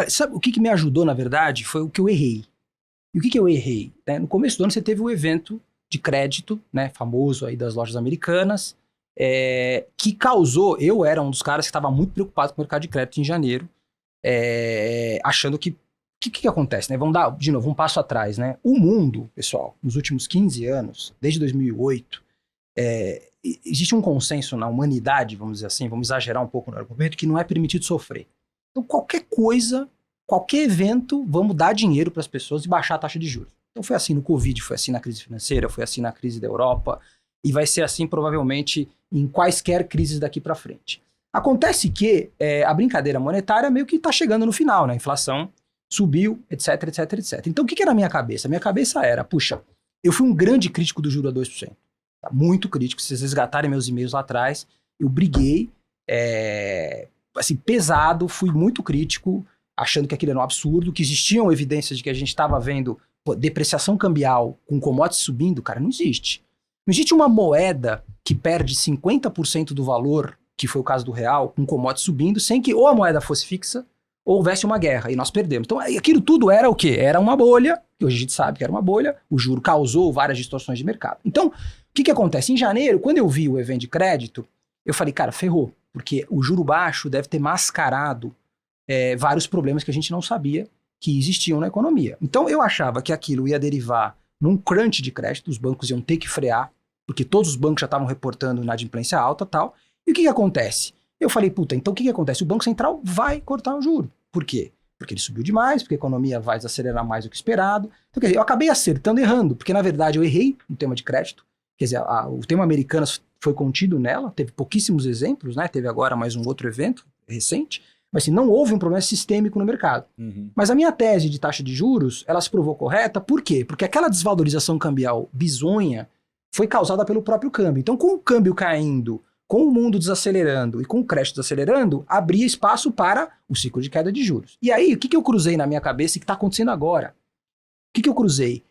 Sabe, o que me ajudou, na verdade, foi o que eu errei. E o que eu errei? No começo do ano você teve um evento de crédito, né, famoso aí das lojas americanas, que causou... Eu era um dos caras que estava muito preocupado com o mercado de crédito em janeiro, achando que... O que acontece, né? Vamos dar, de novo, um passo atrás, né? O mundo, pessoal, nos últimos 15 anos, desde 2008, existe um consenso na humanidade, vamos dizer assim, vamos exagerar um pouco no argumento, que não é permitido sofrer. Então, qualquer coisa, qualquer evento, vamos dar dinheiro para as pessoas e baixar a taxa de juros. Então, foi assim no Covid, foi assim na crise financeira, foi assim na crise da Europa, e vai ser assim, provavelmente, em quaisquer crises daqui para frente. Acontece que a brincadeira monetária meio que está chegando no final, né? A inflação subiu, etc, etc, etc. Então, o que era a minha cabeça? A minha cabeça era, puxa, eu fui um grande crítico do juro a 2%. Tá? Muito crítico. Se vocês resgatarem meus e-mails lá atrás, eu briguei, assim, pesado, fui muito crítico, achando que aquilo era um absurdo, que existiam evidências de que a gente estava vendo depreciação cambial com commodities subindo. Cara, não existe. Não existe uma moeda que perde 50% do valor, que foi o caso do real, com commodities subindo, sem que ou a moeda fosse fixa, ou houvesse uma guerra, e nós perdemos. Então, aquilo tudo era o quê? Era uma bolha, que hoje a gente sabe que era uma bolha, o juro causou várias distorções de mercado. Então, o que acontece? Em janeiro, quando eu vi o evento de crédito, eu falei, cara, ferrou, porque o juro baixo deve ter mascarado vários problemas que a gente não sabia que existiam na economia. Então, eu achava que aquilo ia derivar num crunch de crédito, os bancos iam ter que frear, porque todos os bancos já estavam reportando inadimplência alta e tal. E o que acontece? Eu falei, puta, então o que acontece? O Banco Central vai cortar o juro. Por quê? Porque ele subiu demais, porque a economia vai desacelerar mais do que esperado. Então, quer dizer, eu acabei acertando e errando, porque na verdade eu errei no tema de crédito. Quer dizer, o tema americano foi contido nela, teve pouquíssimos exemplos, né? Teve agora mais um outro evento recente, mas assim, não houve um problema sistêmico no mercado. Uhum. Mas a minha tese de taxa de juros, ela se provou correta, por quê? Porque aquela desvalorização cambial bizonha foi causada pelo próprio câmbio. Então, com o câmbio caindo, com o mundo desacelerando e com o crédito desacelerando, abria espaço para o ciclo de queda de juros. E aí, o que eu cruzei na minha cabeça e que está acontecendo agora? O que eu cruzei?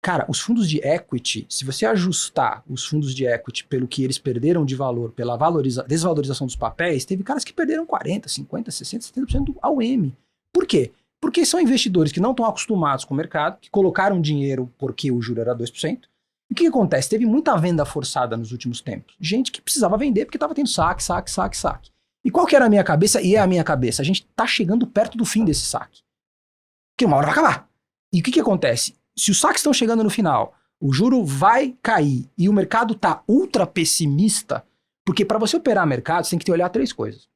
Cara, os fundos de equity, se você ajustar os fundos de equity pelo que eles perderam de valor, pela desvalorização dos papéis, teve caras que perderam 40%, 50%, 60%, 70% do AUM. Por quê? Porque são investidores que não estão acostumados com o mercado, que colocaram dinheiro porque o juro era 2%. E o que acontece? Teve muita venda forçada nos últimos tempos. Gente que precisava vender porque estava tendo saque. E qual que era a minha cabeça? E é a minha cabeça. A gente está chegando perto do fim desse saque. Porque uma hora vai acabar. E o que acontece? Se os saques estão chegando no final, o juro vai cair e o mercado está ultra pessimista, porque para você operar mercado, você tem que olhar 3 coisas.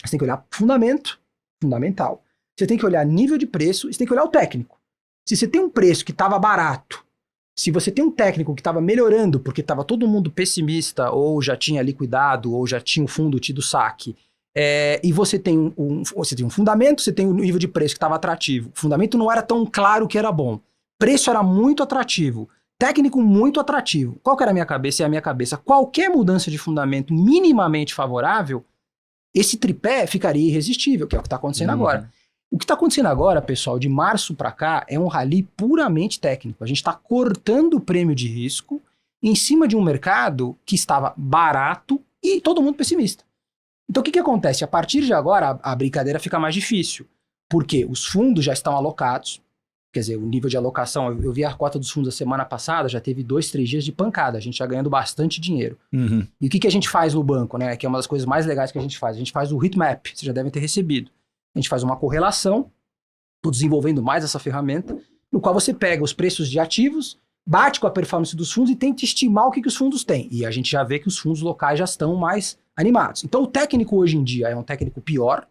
Você tem que olhar fundamental. Você tem que olhar nível de preço e você tem que olhar o técnico. Se você tem um preço que estava barato, se você tem um técnico que estava melhorando porque estava todo mundo pessimista ou já tinha liquidado ou já tinha o fundo tido saque, e você tem você tem um fundamento, você tem um nível de preço que estava atrativo. O fundamento não era tão claro que era bom. Preço era muito atrativo. Técnico muito atrativo. Qual que era a minha cabeça? É a minha cabeça. Qualquer mudança de fundamento minimamente favorável, esse tripé ficaria irresistível, que é o que está acontecendo agora. O que está acontecendo agora, pessoal, de março para cá, é um rally puramente técnico. A gente está cortando o prêmio de risco em cima de um mercado que estava barato e todo mundo pessimista. Então, o que acontece? A partir de agora, a brincadeira fica mais difícil, porque os fundos já estão alocados, quer dizer, o nível de alocação, eu vi a cota dos fundos a semana passada, já teve 2, 3 dias de pancada, a gente já ganhando bastante dinheiro. Uhum. E o que a gente faz no banco, né? Que é uma das coisas mais legais que a gente faz o heatmap, vocês já devem ter recebido. A gente faz uma correlação, estou desenvolvendo mais essa ferramenta, no qual você pega os preços de ativos, bate com a performance dos fundos e tenta estimar o que os fundos têm. E a gente já vê que os fundos locais já estão mais animados. Então o técnico hoje em dia é um técnico pior,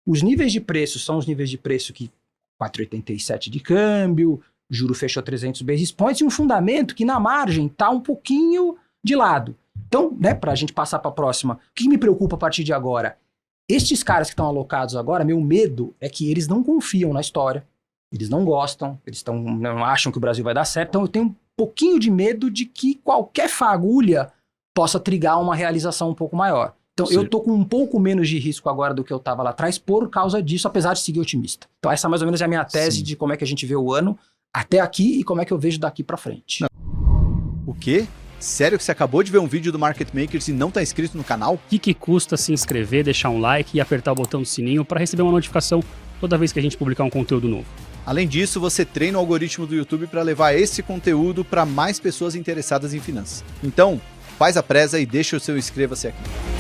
os níveis de preço são os níveis de preço que 4,87 de câmbio, juro fechou 300 basis points e um fundamento que na margem está um pouquinho de lado. Então, né, para a gente passar para a próxima, o que me preocupa a partir de agora? Estes caras que estão alocados agora, meu medo é que eles não confiam na história, eles não gostam, eles não acham que o Brasil vai dar certo, então eu tenho um pouquinho de medo de que qualquer fagulha possa trigar uma realização um pouco maior. Então eu tô com um pouco menos de risco agora do que eu estava lá atrás por causa disso, apesar de seguir otimista. Então essa mais ou menos é a minha tese de como é que a gente vê o ano até aqui e como é que eu vejo daqui para frente. Não. O quê? Sério que você acabou de ver um vídeo do Market Makers e não está inscrito no canal? O que custa se inscrever, deixar um like e apertar o botão do sininho para receber uma notificação toda vez que a gente publicar um conteúdo novo. Além disso, você treina o algoritmo do YouTube para levar esse conteúdo para mais pessoas interessadas em finanças. Então, faz a presa e deixa o seu inscreva-se aqui.